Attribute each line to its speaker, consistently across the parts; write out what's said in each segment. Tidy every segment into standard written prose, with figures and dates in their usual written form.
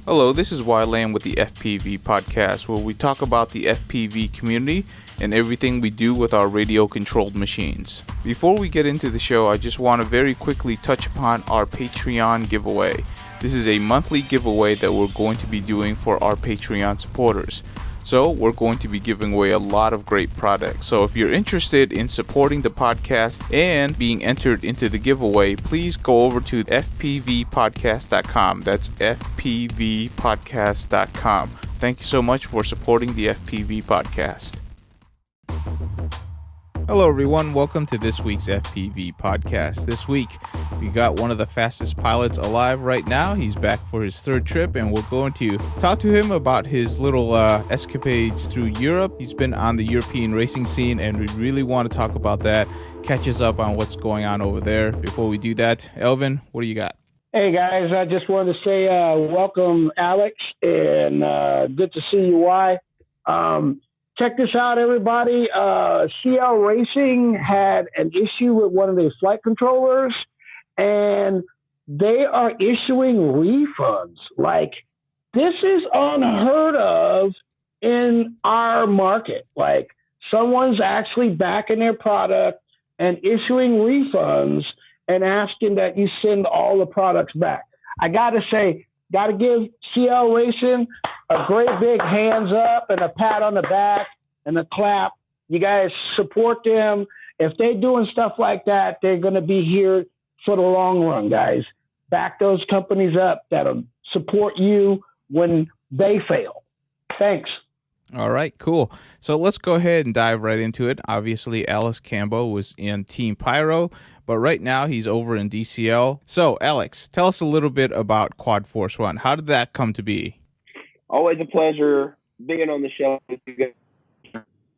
Speaker 1: Hello, this is Wyland with the FPV podcast, where we talk about the FPV community and everything we do with our radio-controlled machines. Before we get into the show, I just want to very quickly touch upon our Patreon giveaway. This is a monthly giveaway that we're going to be doing for our Patreon supporters. So we're going to be giving away a lot of great products. So if you're interested in supporting the podcast and being entered into the giveaway, please go over to fpvpodcast.com. That's fpvpodcast.com. Thank you so much for supporting the FPV podcast. Hello everyone, welcome to this week's FPV podcast. This week, we got one of the fastest pilots alive right now. He's back for his third trip, and we're going to talk to him about his little escapades through Europe. He's been on the European racing scene, and we really want to talk about that, catch us up on what's going on over there. Before we do that, Elvin, what do you got?
Speaker 2: Hey guys, I just wanted to say welcome Alex, and good to see you, Y. Check this out, everybody. CL Racing had an issue with one of their flight controllers, and they are issuing refunds. Like, this is unheard of in our market. Like, someone's actually backing their product and issuing refunds and asking that you send all the products back. I got to say, got to give CL Racing a great big hands up and a pat on the back and a clap. You guys support them. If they're doing stuff like that, they're going to be here for the long run, guys. Back those companies up that'll support you when they fail. Thanks.
Speaker 1: All right, cool. So let's go ahead and dive right into it. Obviously, Alex Campbell was in Team Pyro, but right now he's over in DCL. So, Alex, tell us a little bit about Quad Force One. How did that come to be?
Speaker 3: Always a pleasure being on the show with you guys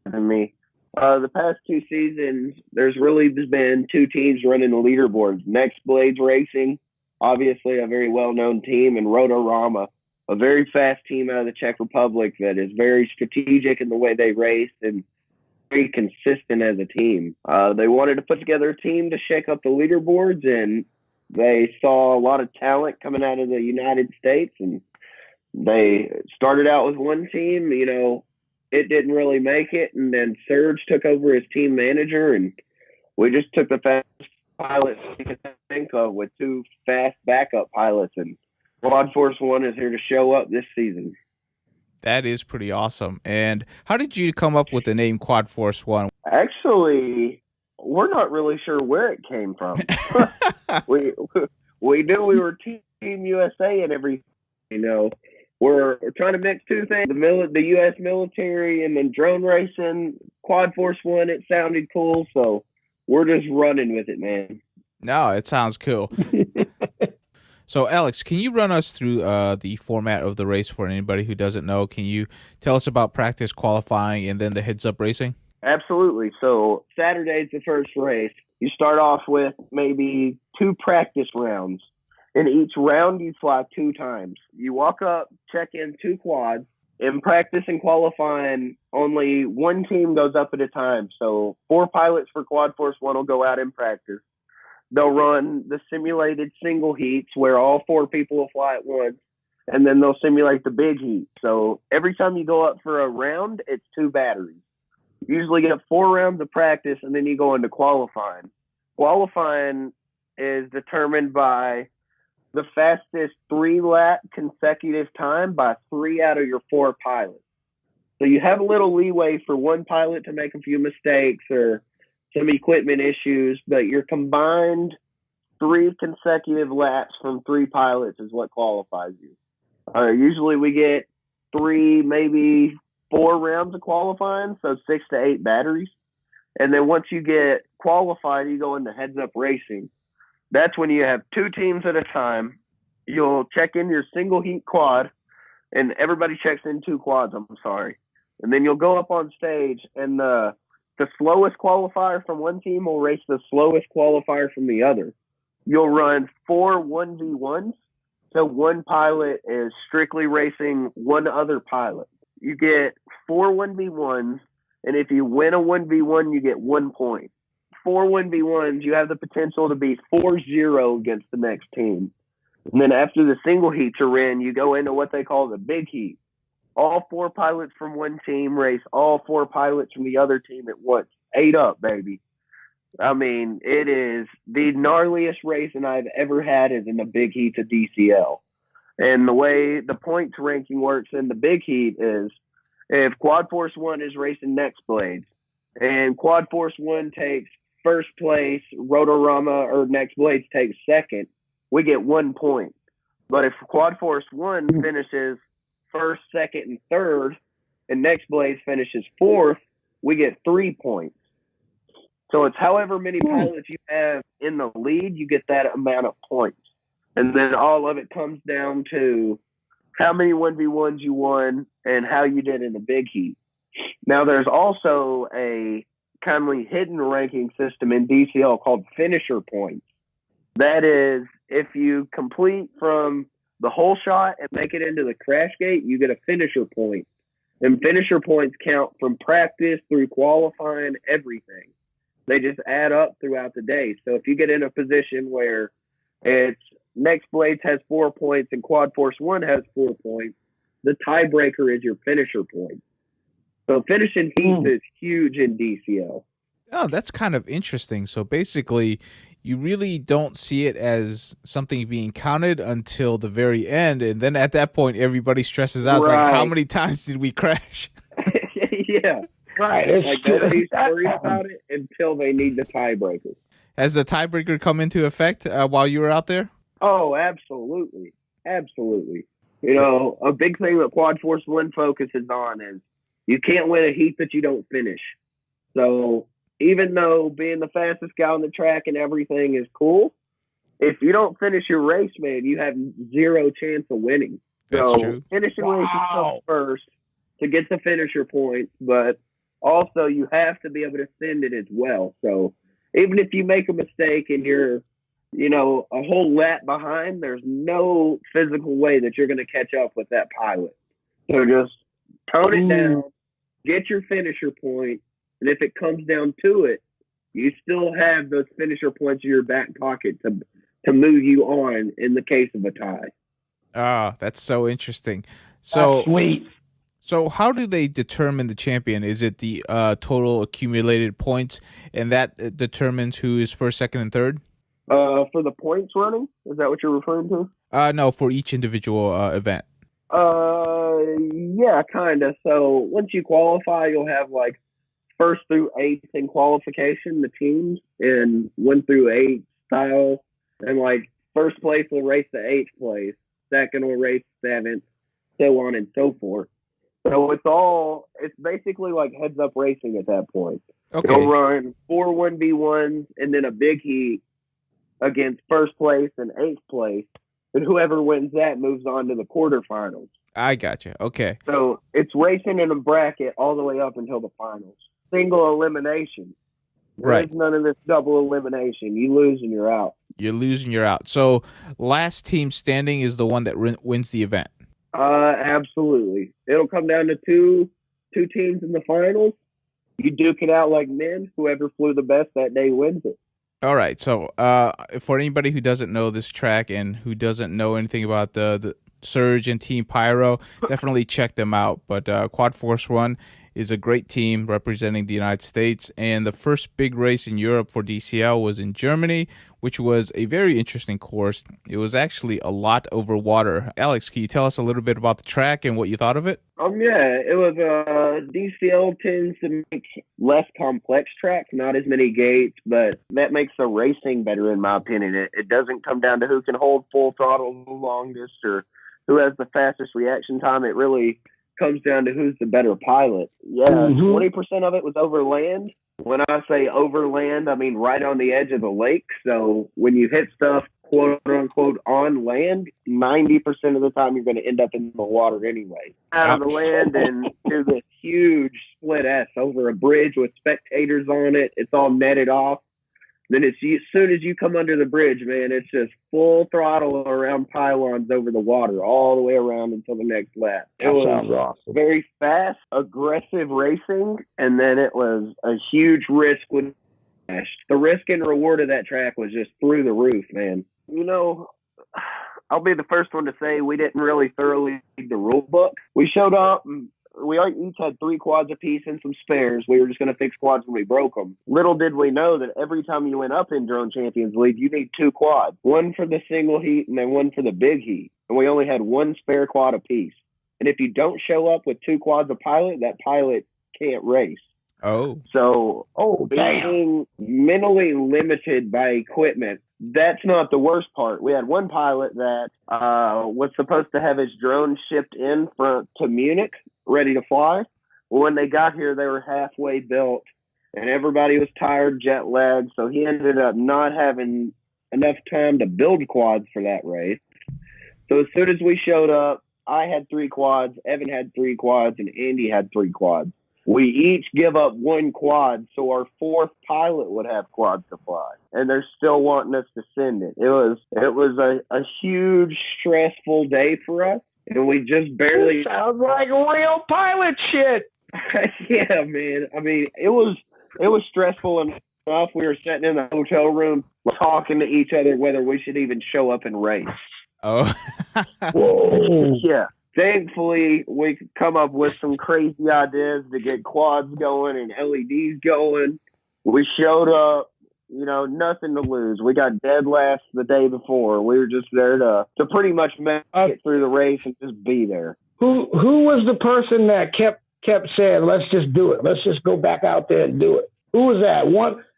Speaker 3: and me. The past two seasons, there's really been two teams running the leaderboards. Next Blades Racing, obviously a very well-known team, and Rotorama, a very fast team out of the Czech Republic that is very strategic in the way they race and very consistent as a team. They wanted to put together a team to shake up the leaderboards, and they saw a lot of talent coming out of the United States, and they started out with one team. You know, it didn't really make it, and then Serge took over as team manager, and we just took the fastest pilots we could think of with two fast backup pilots, and Quad Force One is here to show up this season.
Speaker 1: That is pretty awesome. And how did you come up with the name Quad Force One?
Speaker 3: Actually, we're not really sure where it came from. we knew we were Team USA and everything. You know, we're trying to mix two things: the U.S. military and then drone racing. Quad Force One, it sounded cool, so we're just running with it, man.
Speaker 1: No, it sounds cool. So, Alex, can you run us through the format of the race for anybody who doesn't know? Can you tell us about practice, qualifying, and then the heads-up racing?
Speaker 3: Absolutely. So, Saturday's the first race. You start off with maybe two practice rounds. In each round, you fly two times. You walk up, check in two quads. In practice and qualifying, only one team goes up at a time. So 4 pilots for Quad Force One will go out in practice. They'll run the simulated single heats where all 4 people will fly at once, and then they'll simulate the big heat. So every time you go up for a round, it's 2 batteries. You usually get 4 rounds of practice, and then you go into qualifying. Qualifying is determined by the fastest 3-lap consecutive time by 3 out of your 4 pilots. So you have a little leeway for one pilot to make a few mistakes or some equipment issues, but your combined 3 consecutive laps from 3 pilots is what qualifies you. Usually we get 3, maybe 4 rounds of qualifying, so 6 to 8 batteries. And then once you get qualified, you go into heads-up racing. That's when you have 2 teams at a time. You'll check in your single heat quad, and everybody checks in 2 quads, I'm sorry. And then you'll go up on stage, and the slowest qualifier from one team will race the slowest qualifier from the other. You'll run 4 1v1s, so one pilot is strictly racing one other pilot. You get 4 1v1s, and if you win a 1v1, you get 1 point. 4 1v1s, you have the potential to be 4-0 against the next team. And then after the single heats are in, you go into what they call the big heat. All 4 pilots from one team race all 4 pilots from the other team at once. 8 up, baby. I mean, it is the gnarliest racing I've ever had is in the big heats of DCL. And the way the points ranking works in the big heat is if Quad Force 1 is racing Next Blades and Quad Force 1 takes first place, Rotorama or Next Blades takes second, we get 1 point. But if Quad Force 1 finishes first, second, and third, and Next Blades finishes fourth, we get 3 points. So it's however many pilots you have in the lead, you get that amount of points. And then all of it comes down to how many 1v1s you won and how you did in the big heat. Now, there's also a kindly hidden ranking system in DCL called finisher points. That is, if you complete from the whole shot and make it into the crash gate, you get a finisher point. And finisher points count from practice through qualifying, everything. They just add up throughout the day. So if you get in a position where it's Next Blades has 4 points and Quad Force 1 has 4 points, the tiebreaker is your finisher point. So finishing heats is huge in DCL.
Speaker 1: Oh, that's kind of interesting. So basically, you really don't see it as something being counted until the very end. And then at that point, everybody stresses out. It's like, how many times did we crash?
Speaker 3: Yeah. Right. Like nobody's worried about it until they need the tiebreaker.
Speaker 1: Has the tiebreaker come into effect while you were out there?
Speaker 3: Oh, absolutely. Absolutely. You know, a big thing that Quad Force 1 focuses on is you can't win a heat that you don't finish. So even though being the fastest guy on the track and everything is cool, if you don't finish your race, man, you have 0 chance of winning.
Speaker 1: That's
Speaker 3: so
Speaker 1: true.
Speaker 3: Finishing races comes first to get the finisher points, but also you have to be able to send it as well. So even if you make a mistake and you're, you know, a whole lap behind, there's no physical way that you're going to catch up with that pilot. So just tone it down, get your finisher point, and if it comes down to it, you still have those finisher points in your back pocket to move you on in the case of a tie.
Speaker 1: Ah, that's so interesting. So
Speaker 2: sweet.
Speaker 1: So how do they determine the champion? Is it the total accumulated points, and that determines who is first, second, and third?
Speaker 3: For the points running? Is that what you're referring to?
Speaker 1: No, for each individual event.
Speaker 3: Yeah, kind of. So once you qualify, you'll have like 1st through 8th in qualification, the teams, in 1 through 8 style. And like first place will race to 8th place, second will race 7th, so on and so forth. So it's basically like heads up racing at that point.
Speaker 1: Okay.
Speaker 3: You'll run 4 1v1s and then a big heat against first place and 8th place. And whoever wins that moves on to the quarterfinals.
Speaker 1: I gotcha. Okay.
Speaker 3: So it's racing in a bracket all the way up until the finals. Single elimination.
Speaker 1: Right.
Speaker 3: There's none of this double elimination. You lose and you're out.
Speaker 1: You're losing, you're out. So last team standing is the one that wins the event.
Speaker 3: Absolutely. It'll come down to two teams in the finals. You duke it out like men. Whoever flew the best that day wins it.
Speaker 1: All right. So for anybody who doesn't know this track and who doesn't know anything about the Surge and Team Pyro, definitely check them out. But Quad Force 1 is a great team representing the United States. And the first big race in Europe for DCL was in Germany, which was a very interesting course. It was actually a lot over water. Alex, can you tell us a little bit about the track and what you thought of it?
Speaker 3: Yeah, it was DCL tends to make less complex track, not as many gates, but that makes the racing better in my opinion. It doesn't come down to who can hold full throttle the longest or who has the fastest reaction time. It really comes down to who's the better pilot. Yeah, 20% of it was over land. When I say over land, I mean right on the edge of the lake. So when you hit stuff, quote unquote, on land, 90% of the time you're going to end up in the water anyway. Out of the land and to this huge split S over a bridge with spectators on it. It's all netted off. Then as soon as you come under the bridge, man, it's just full throttle around pylons over the water all the way around until the next lap. It was awesome. Very fast, aggressive racing, and then it was a huge risk when the risk and reward of that track was just through the roof, man. You know, I'll be the first one to say we didn't really thoroughly read the rule book. We showed up and we each had 3 quads apiece and some spares. We were just going to fix quads when we broke them. Little did we know that every time you went up in Drone Champions League, you need 2 quads, one for the single heat and then one for the big heat. And we only had 1 spare quad apiece. And if you don't show up with 2 quads a pilot, that pilot can't race.
Speaker 1: Oh.
Speaker 3: So being mentally limited by equipment, that's not the worst part. We had one pilot that was supposed to have his drone shipped in to Munich, ready to fly. Well, when they got here, they were halfway built, and everybody was tired, jet lagged, so he ended up not having enough time to build quads for that race. So as soon as we showed up, I had 3 quads, Evan had 3 quads, and Andy had 3 quads. We each give up 1 quad, so our 4th pilot would have quads to fly, and they're still wanting us to send it. It was a huge, stressful day for us, and we just barely.
Speaker 2: Sounds like real pilot shit.
Speaker 3: Yeah, man. I mean, it was stressful enough. We were sitting in the hotel room talking to each other whether we should even show up and race.
Speaker 1: Oh.
Speaker 2: Whoa.
Speaker 3: Yeah. Thankfully, we could come up with some crazy ideas to get quads going and LEDs going. We showed up, nothing to lose. We got dead last the day before. We were just there to pretty much make it through the race and just be there.
Speaker 2: Who was the person that kept saying, let's just do it. Let's just go back out there and do it? Who was that?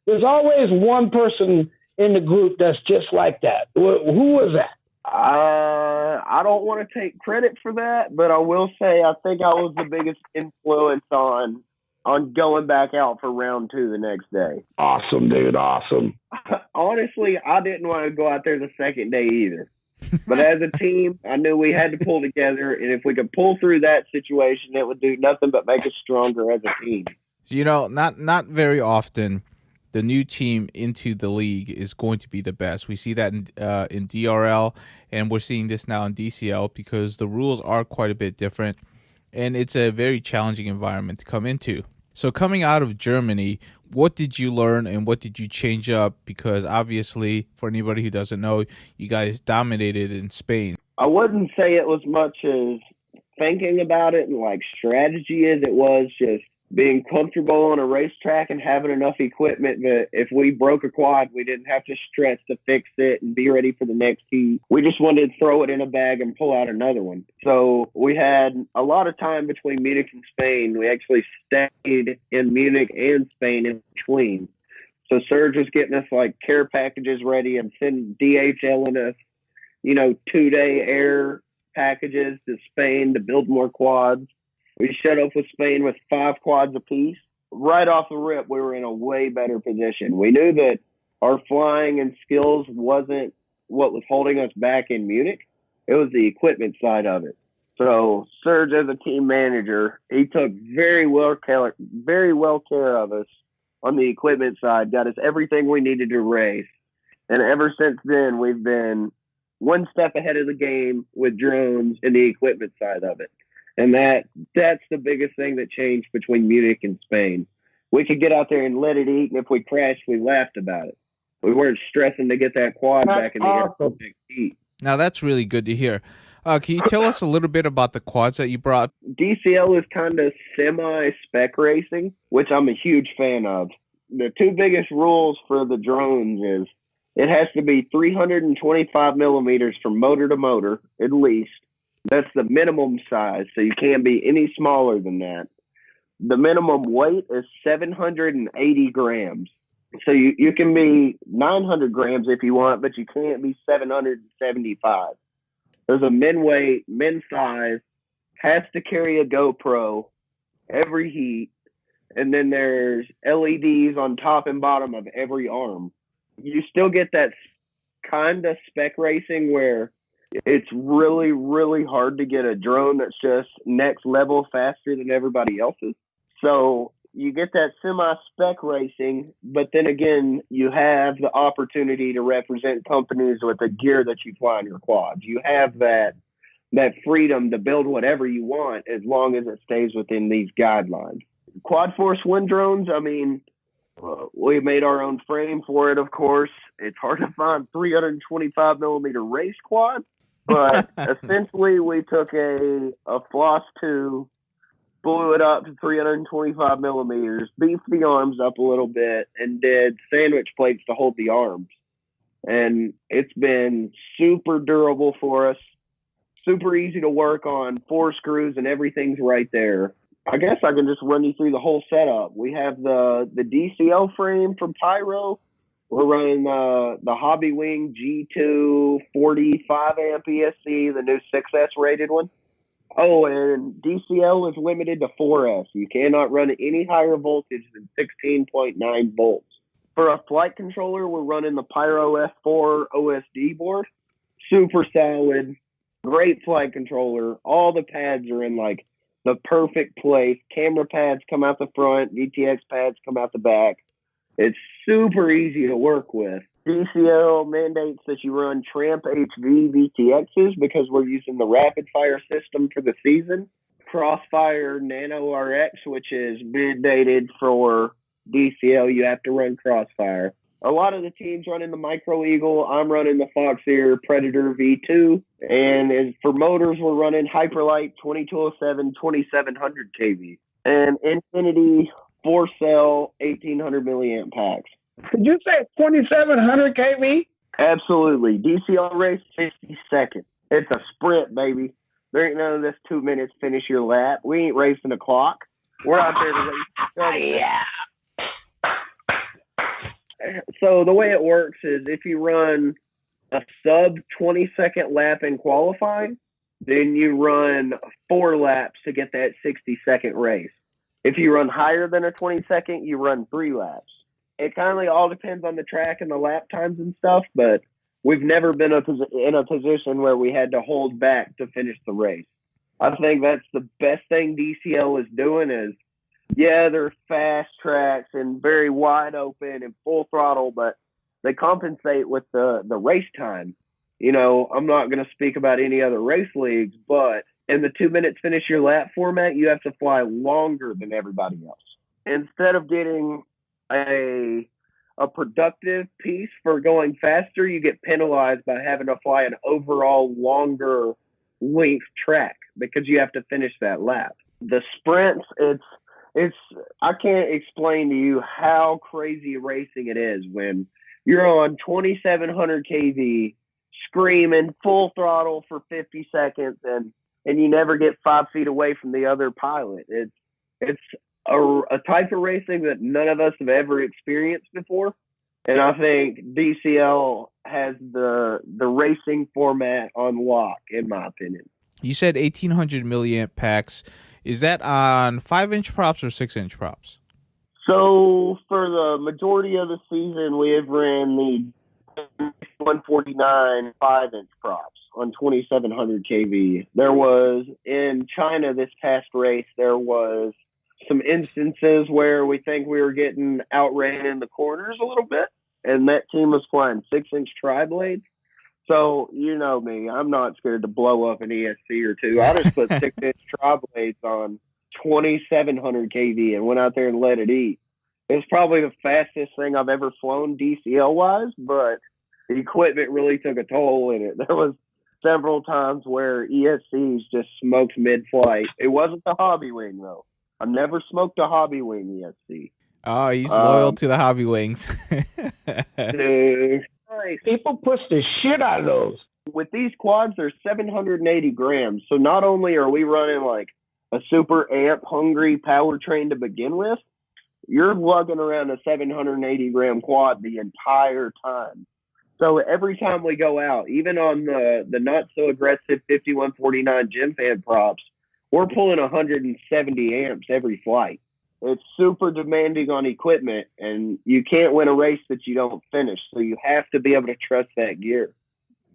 Speaker 2: There's always one person in the group that's just like that. Who was that?
Speaker 3: I don't want to take credit for that, but I will say I think I was the biggest influence on going back out for round 2 the next day.
Speaker 2: Awesome, dude. Awesome.
Speaker 3: Honestly, I didn't want to go out there the second day either. But as a team, I knew we had to pull together, and if we could pull through that situation, it would do nothing but make us stronger as a team.
Speaker 1: Not very often the new team into the league is going to be the best. We see that in DRL, and we're seeing this now in DCL because the rules are quite a bit different, and it's a very challenging environment to come into. So coming out of Germany, what did you learn and what did you change up? Because obviously, for anybody who doesn't know, you guys dominated in Spain.
Speaker 3: I wouldn't say it was much as thinking about it and like strategy as it was just being comfortable on a racetrack and having enough equipment that if we broke a quad, we didn't have to stress to fix it and be ready for the next heat. We just wanted to throw it in a bag and pull out another one. So we had a lot of time between Munich and Spain. We actually stayed in Munich and Spain in between. So Serge was getting us like care packages ready and sending DHLing us, 2-day air packages to Spain to build more quads. We showed up with Spain with 5 quads apiece. Right off the rip, we were in a way better position. We knew that our flying and skills wasn't what was holding us back in Munich. It was the equipment side of it. So Serge, as a team manager, he took very well care of us on the equipment side, got us everything we needed to race. And ever since then, we've been one step ahead of the game with drones and the equipment side of it. And that's the biggest thing that changed between Munich and Spain. We could get out there and let it eat, and if we crashed, we laughed about it. We weren't stressing to get that quad back in the air for the next heat.
Speaker 1: Now, that's really good to hear. Can you tell us a little bit about the quads that you brought?
Speaker 3: DCL is kind of semi-spec racing, which I'm a huge fan of. The 2 biggest rules for the drones is it has to be 325 millimeters from motor to motor, at least. That's the minimum size, so you can't be any smaller than that. The minimum weight is 780 grams. So you can be 900 grams if you want, but you can't be 775. There's a min size, has to carry a GoPro every heat, and then there's LEDs on top and bottom of every arm. You still get that kind of spec racing where it's really, really hard to get a drone that's just next level faster than everybody else's. So you get that semi-spec racing, but then again, you have the opportunity to represent companies with the gear that you fly on your quads. You have that freedom to build whatever you want as long as it stays within these guidelines. Quad Force wind drones, I mean, we made our own frame for it, of course. It's hard to find 325 millimeter race quads. But essentially, we took a Floss 2, blew it up to 325 millimeters, beefed the arms up a little bit, and did sandwich plates to hold the arms. And it's been super durable for us, super easy to work on, 4 screws and everything's right there. I guess I can just run you through the whole setup. We have the DCL frame from Pyro. We're running the Hobby Wing G2 45 amp ESC, the new 6S rated one. Oh, and DCL is limited to 4S. You cannot run any higher voltage than 16.9 volts. For a flight controller, we're running the Pyro F4 OSD board. Super solid, great flight controller. All the pads are in like the perfect place. Camera pads come out the front, VTX pads come out the back. It's super easy to work with. DCL mandates that you run Tramp HV VTXs because we're using the rapid fire system for the season. Crossfire Nano RX, which is mandated for DCL, you have to run Crossfire. A lot of the teams running the Micro Eagle. I'm running the Foxeer Predator V2. And as for motors, we're running Hyperlight 2207 2700 kV. And Infinity 4-cell 1800 milliamp packs.
Speaker 2: Did you say 2700 kV?
Speaker 3: Absolutely. DCL race 50 seconds. It's a sprint, baby. There ain't none of this 2 minutes finish your lap. We ain't racing the clock. We're out there to race.
Speaker 2: Yeah.
Speaker 3: So the way it works is if you run a sub 20-second lap in qualifying, then you run 4 laps to get that 60-second race. If you run higher than a 20-second, you run 3 laps. It kind of all depends on the track and the lap times and stuff, but we've never been in a position where we had to hold back to finish the race. I think that's the best thing DCL is doing is, yeah, they're fast tracks and very wide open and full throttle, but they compensate with the race time. You know, I'm not going to speak about any other race leagues, but in the 2 minutes finish your lap format, you have to fly longer than everybody else. Instead of getting a productive piece for going faster, you get penalized by having to fly an overall longer length track because you have to finish that lap. The sprints, it's I can't explain to you how crazy racing it is when you're on 2700 kV screaming full throttle for 50 seconds and you never get 5 feet away from the other pilot. It's a type of racing that none of us have ever experienced before. And I think DCL has the racing format on lock, in my opinion.
Speaker 1: You said 1800 milliamp packs. Is that on 5-inch props or 6-inch props?
Speaker 3: So for the majority of the season, we have ran the 149 5-inch props on 2700 kV. There was, in China this past race, there was some instances where we think we were getting outran in the corners a little bit, and that team was flying 6-inch tri-blades. So, you know me, I'm not scared to blow up an ESC or two. I just put 6-inch tri-blades on 2700 kV and went out there and let it eat. It was probably the fastest thing I've ever flown DCL-wise, but the equipment really took a toll in it. There was several times where ESCs just smoked mid-flight. It wasn't the Hobby Wing, though. I've never smoked a Hobby Wing ESC.
Speaker 1: Oh, he's loyal to the Hobby Wings.
Speaker 3: Dude,
Speaker 2: People push the shit out of those.
Speaker 3: with these quads, they're 780 grams. So not only are we running like a super amp hungry powertrain to begin with, you're lugging around a 780 gram quad the entire time. So every time we go out, even on the not so aggressive 5149 gym fan props, we're pulling 170 amps every flight. It's super demanding on equipment, and you can't win a race that you don't finish. So you have to be able to trust that gear.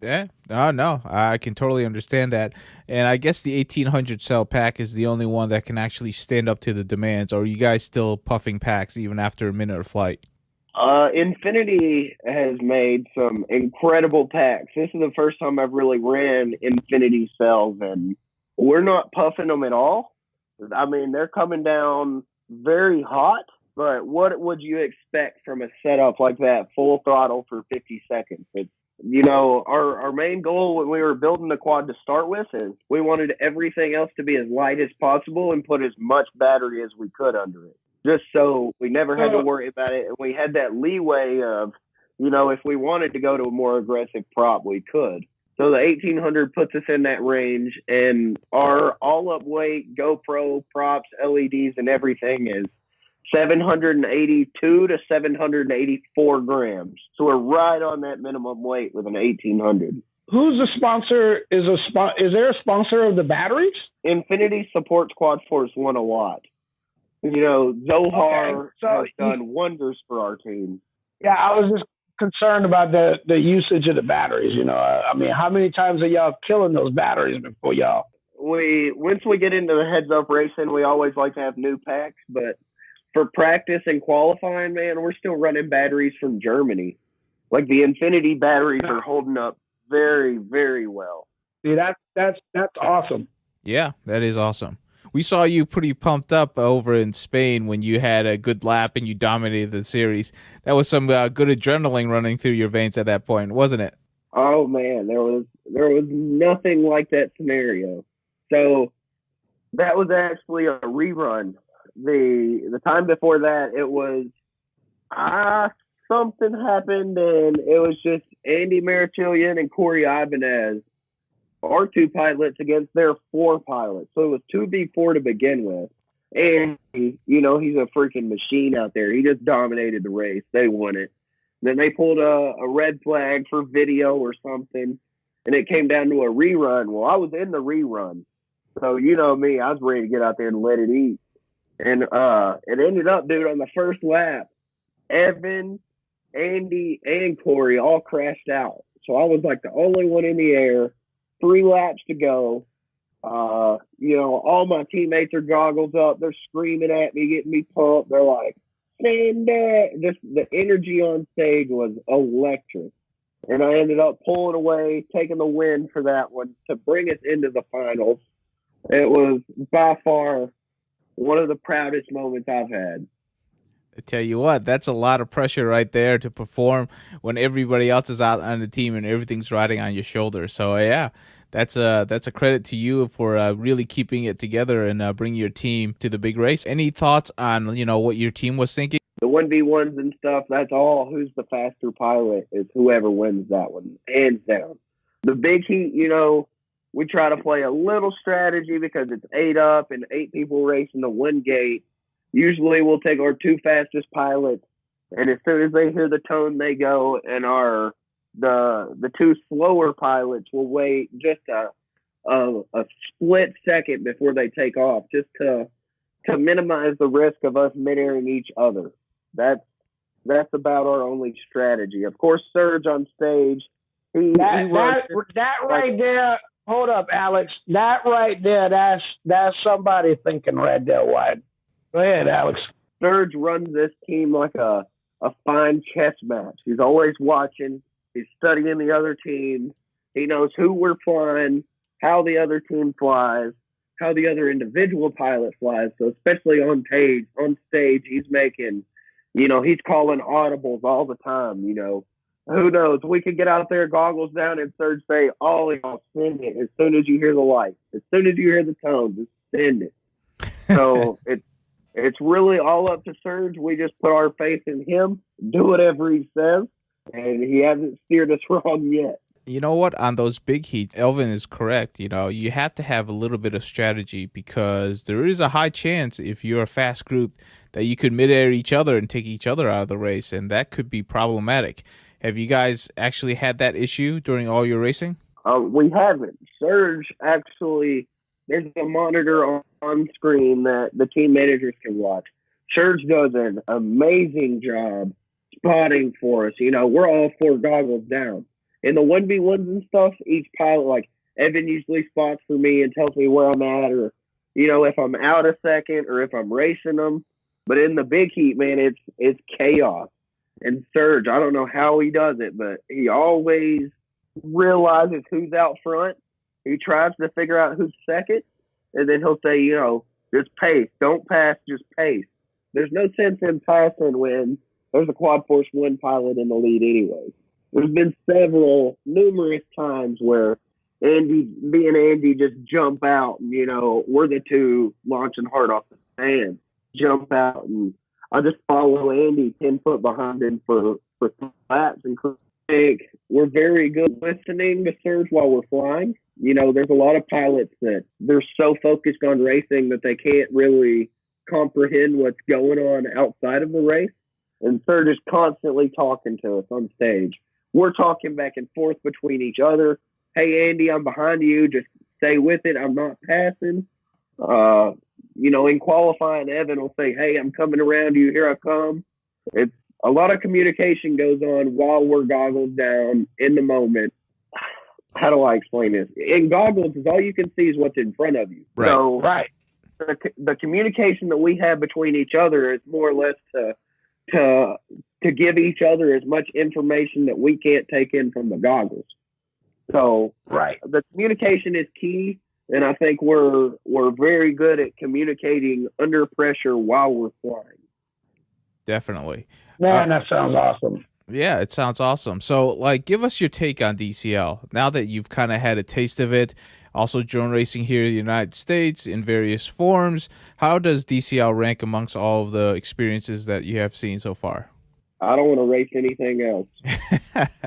Speaker 1: Yeah, no, I can totally understand that. And I guess the 1800 cell pack is the only one that can actually stand up to the demands. Or are you guys still puffing packs even after a minute of flight?
Speaker 3: Infinity has made some incredible packs. This is the first time I've really ran Infinity cells, and we're not puffing them at all. I mean, they're coming down very hot, but what would you expect from a setup like that, full throttle for 50 seconds? our main goal when we were building the quad to start with is we wanted everything else to be as light as possible and put as much battery as we could under it, just so we never had to worry about it. And we had that leeway of, if we wanted to go to a more aggressive prop, we could. So the 1800 puts us in that range, and our all-up weight, GoPro, props, LEDs, and everything is 782 to 784 grams. So we're right on that minimum weight with an 1800.
Speaker 2: Who's the sponsor? Is there a sponsor of the batteries?
Speaker 3: Infinity supports Quad Force One a lot. Zohar has done wonders for our team.
Speaker 2: Yeah, I was just concerned about the usage of the batteries. I mean, how many times are y'all killing those batteries before y'all?
Speaker 3: Once we get into the heads-up racing, we always like to have new packs, but for practice and qualifying, man, we're still running batteries from Germany. Like the Infinity batteries are holding up very, very well.
Speaker 2: See, that's awesome.
Speaker 1: Yeah, that is awesome. We saw you pretty pumped up over in Spain when you had a good lap and you dominated the series. That was some good adrenaline running through your veins at that point, wasn't it?
Speaker 3: Oh man, there was nothing like that scenario. So that was actually a rerun. The time before that, it was something happened, and it was just Andy Marichilian and Corey Ibanez, our two pilots against their four pilots. So it was 2v4 to begin with. And, he's a freaking machine out there. He just dominated the race. They won it. Then they pulled a red flag for video or something, and it came down to a rerun. Well, I was in the rerun. So, me, I was ready to get out there and let it eat. And it ended up, dude, on the first lap, Evan, Andy, and Corey all crashed out. So I was like the only one in the air, 3 laps to go. All my teammates are goggles up. They're screaming at me, getting me pumped. They're like, stand there. Just the energy on stage was electric. And I ended up pulling away, taking the win for that one to bring us into the finals. It was by far one of the proudest moments I've had.
Speaker 1: I tell you what, that's a lot of pressure right there to perform when everybody else is out on the team and everything's riding on your shoulders. So yeah, that's a credit to you for really keeping it together and bringing your team to the big race. Any thoughts on what your team was thinking?
Speaker 3: The 1v1s and stuff, that's all. Who's the faster pilot is whoever wins that one, hands down. The big heat, we try to play a little strategy because it's 8 up and 8 people racing the one gate. Usually we'll take our 2 fastest pilots, and as soon as they hear the tone, they go, and the 2 slower pilots will wait just a split second before they take off, just to minimize the risk of us mid-airing each other. That's about our only strategy. Of course, Serge on stage.
Speaker 2: That right there. Hold up, Alex. That right there. That's somebody thinking right there wide. Go ahead, Alex.
Speaker 3: Serge runs this team like a fine chess match. He's always watching. He's studying the other team. He knows who we're flying, how the other team flies, how the other individual pilot flies. So especially on stage, he's making, he's calling audibles all the time. Who knows? We could get out there, goggles down, and Serge say, "Oh, y'all send it as soon as you hear the light, as soon as you hear the tone, just send it." So it's really all up to Serge. We just put our faith in him, do whatever he says, and he hasn't steered us wrong yet.
Speaker 1: You know what? On those big heats, Elvin is correct. You have to have a little bit of strategy because there is a high chance if you're a fast group that you could mid-air each other and take each other out of the race, and that could be problematic. Have you guys actually had that issue during all your racing?
Speaker 3: We haven't. Serge actually, there's a monitor on screen that the team managers can watch. Serge does an amazing job spotting for us. We're all 4 goggles down. In the 1v1s and stuff, each pilot, like Evan usually spots for me and tells me where I'm at, or, if I'm out a second or if I'm racing them. But in the big heat, man, it's chaos. And Serge, I don't know how he does it, but he always realizes who's out front. He tries to figure out who's second, and then he'll say, just pace. Don't pass, just pace. There's no sense in passing when there's a Quad Force One pilot in the lead anyway. There's been numerous times where me and Andy just jump out, and we're the two launching hard off the stand, jump out, and I just follow Andy 10 foot behind him for flaps. And I think we're very good listening to surge while we're flying. There's a lot of pilots that they're so focused on racing that they can't really comprehend what's going on outside of the race. And Surge is constantly talking to us on stage. We're talking back and forth between each other. Hey, Andy, I'm behind you. Just stay with it. I'm not passing. In qualifying, Evan will say, hey, I'm coming around you. Here I come. It's a lot of communication goes on while we're goggles down in the moment. How do I explain this? In goggles, all you can see is what's in front of you.
Speaker 1: Right.
Speaker 3: So
Speaker 2: Right.
Speaker 3: the communication that we have between each other is more or less to give each other as much information that we can't take in from the goggles. So
Speaker 2: Right.
Speaker 3: the communication is key, and I think we're very good at communicating under pressure while we're flying.
Speaker 1: Definitely.
Speaker 2: Man, that sounds awesome.
Speaker 1: Yeah, it sounds awesome. So, give us your take on DCL. Now that you've kind of had a taste of it, also drone racing here in the United States in various forms, how does DCL rank amongst all of the experiences that you have seen so far?
Speaker 3: I don't want to race anything else.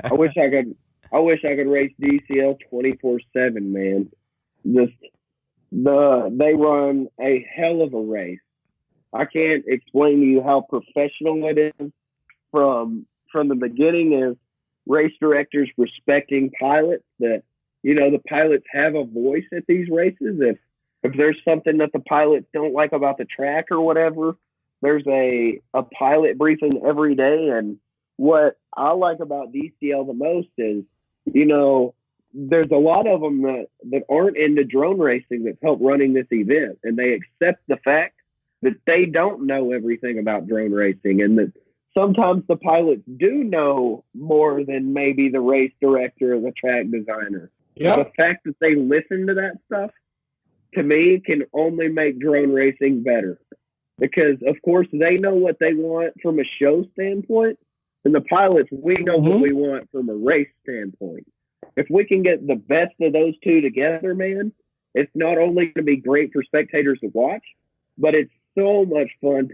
Speaker 3: I wish I could race DCL 24/7, man. They run a hell of a race. I can't explain to you how professional it is from the beginning as race directors respecting pilots, that the pilots have a voice at these races. If there's something that the pilots don't like about the track or whatever, there's a pilot briefing every day. And what I like about DCL the most is, there's a lot of them that aren't into drone racing that help running this event, and they accept the fact that they don't know everything about drone racing, and that sometimes the pilots do know more than maybe the race director or the track designer.
Speaker 2: Yep.
Speaker 3: The fact that they listen to that stuff, to me, can only make drone racing better. Because, of course, they know what they want from a show standpoint, and the pilots, we know what we want from a race standpoint. If we can get the best of those two together, man, it's not only going to be great for spectators to watch, but it's so much fun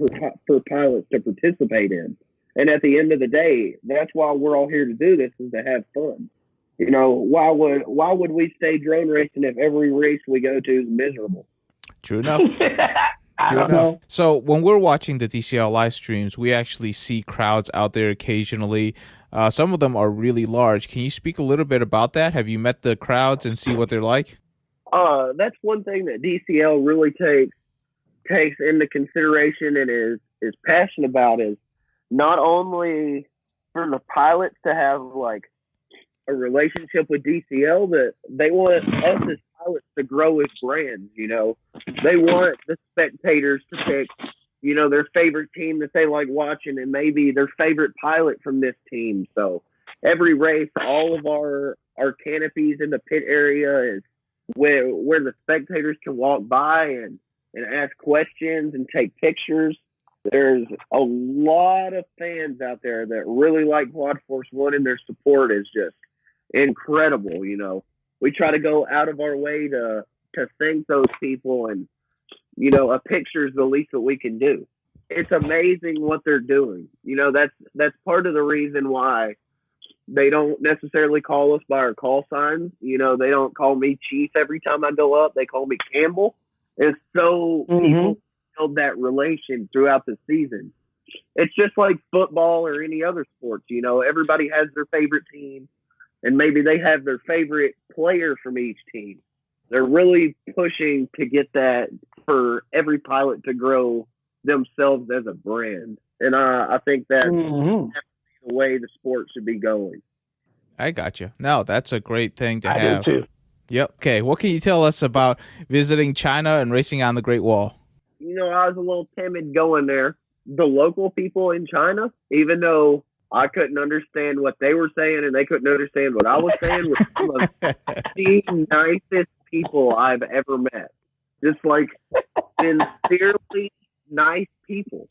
Speaker 3: for pilots to participate in. And at the end of the day, that's why we're all here to do this, is to have fun. Why would we stay drone racing if every race we go to is miserable?
Speaker 1: True enough.
Speaker 2: I don't know.
Speaker 1: So when we're watching the DCL live streams, we actually see crowds out there occasionally. Some of them are really large. Can you speak a little bit about that? Have you met the crowds and see what they're like?
Speaker 3: That's one thing that DCL really takes into consideration and is passionate about, is not only for the pilots to have a relationship with DCL, that they want us as pilots to grow as brands. They want the spectators to pick their favorite team that they like watching, and maybe their favorite pilot from this team. So every race, all of our canopies in the pit area is where the spectators can walk by and ask questions and take pictures. There's a lot of fans out there that really like Quad Force One, and their support is just incredible. We try to go out of our way to thank those people, and a picture is the least that we can do. It's amazing what they're doing. That's part of the reason why they don't necessarily call us by our call signs. They don't call me Chief every time I go up. They call me Campbell. And so people build that relation throughout the season. It's just like football or any other sports. Everybody has their favorite team, and maybe they have their favorite player from each team. They're really pushing to get that for every pilot to grow themselves as a brand. And I think that's the way the sport should be going.
Speaker 1: I got you. No, that's a great thing to
Speaker 2: I
Speaker 1: have.
Speaker 2: do too.
Speaker 1: Yep. Okay. What can you tell us about visiting China and racing on the Great Wall?
Speaker 3: I was a little timid going there. The local people in China, even though I couldn't understand what they were saying and they couldn't understand what I was saying, were some of the nicest people I've ever met. Just sincerely nice people.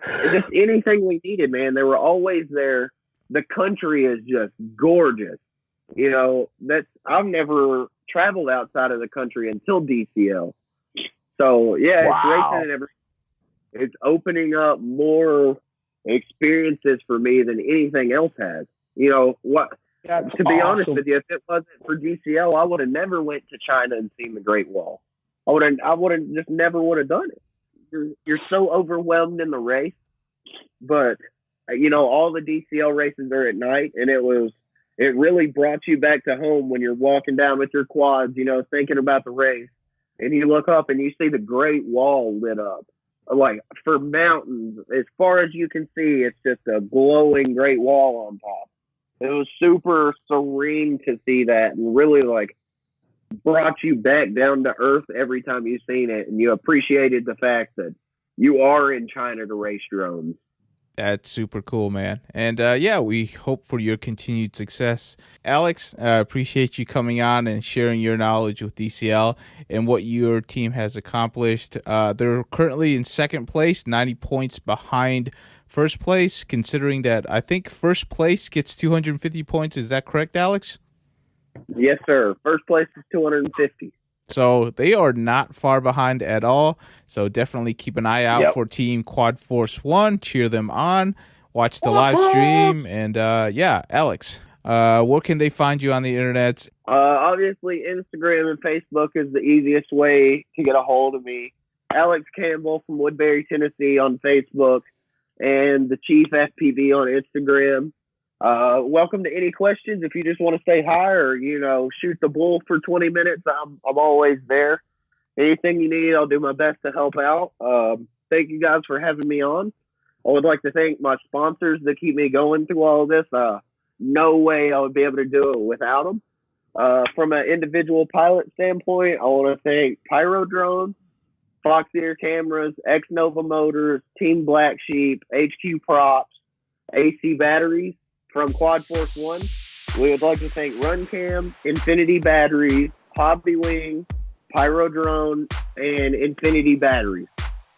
Speaker 3: Just anything we needed, man. They were always there the country is just gorgeous. You know, I've never traveled outside of the country until DCL. So yeah,
Speaker 2: Wow.
Speaker 3: it's racing and everything. It's opening up more experiences for me than anything else has. You know what?
Speaker 2: That's
Speaker 3: To be honest
Speaker 2: awesome.
Speaker 3: with you, if it wasn't for DCL, I would have never went to China and seen the Great Wall. I would have just never would have done it. You're so overwhelmed in the race, but you know, all the DCL races are at night, and it really brought you back to home when you're walking down with your quads, you know, thinking about the race, and you look up and you see the Great Wall lit up. Like for mountains, as far as you can see, it's just a glowing Great Wall on top. It was super serene to see that, and really like brought you back down to earth every time you seen it, and you appreciated the fact that you are in China to race drones.
Speaker 1: That's super cool, man. And yeah, we hope for your continued success. Alex, appreciate you coming on and sharing your knowledge with DCL and what your team has accomplished. They're currently in second place, 90 points behind first place, considering that I think first place gets 250 points. Is that correct, Alex?
Speaker 3: Yes, sir. First place is 250.
Speaker 1: So they are not far behind at all. So definitely keep an eye out for Team Quad Force 1. Cheer them on. Watch the live stream. And yeah, Alex, where can they find you on the internet?
Speaker 3: Obviously, Instagram and Facebook is the easiest way to get a hold of me. Alex Campbell from Woodbury, Tennessee on Facebook, and the Chief FPV on Instagram. Welcome to any questions. If you just want to say hi or, you know, shoot the bull for 20 minutes, I'm always there. Anything you need, I'll do my best to help out. Thank you guys for having me on. I would like to thank my sponsors that keep me going through all of this. No way I would be able to do it without them. From an individual pilot standpoint, I want to thank Pyro Drones, Fox Ear Cameras, X Nova Motors, Team Black Sheep, HQ Props, AC Batteries. From Quad Force 1, we would like to thank RunCam, Infinity Batteries, Hobby Wing, Pyro Drone, and Infinity Batteries.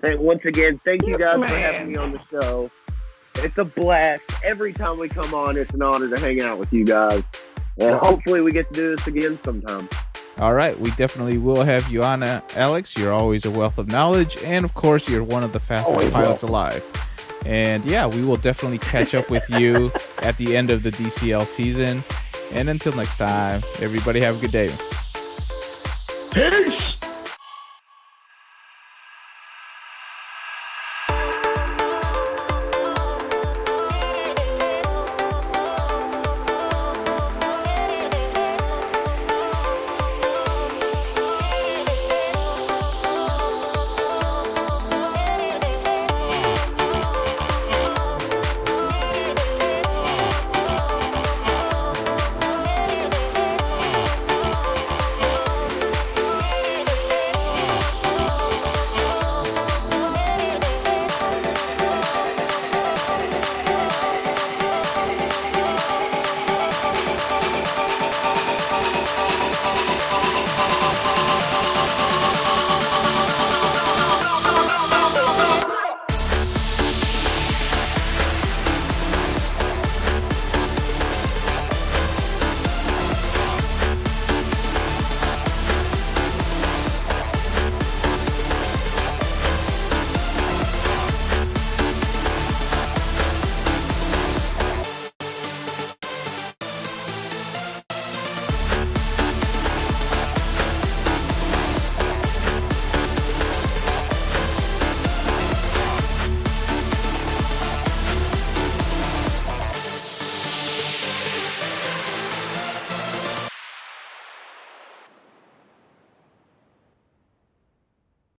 Speaker 3: Once again, thank you guys for having me on the show. It's a blast. Every time we come on, it's an honor to hang out with you guys. And hopefully we get to do this again sometime.
Speaker 1: All right, we definitely will have you on, Alex. You're always a wealth of knowledge. And, of course, you're one of the fastest pilots alive. And yeah, we will definitely catch up with you at the end of the DCL season. And until next time, everybody have a good day.
Speaker 2: Peace.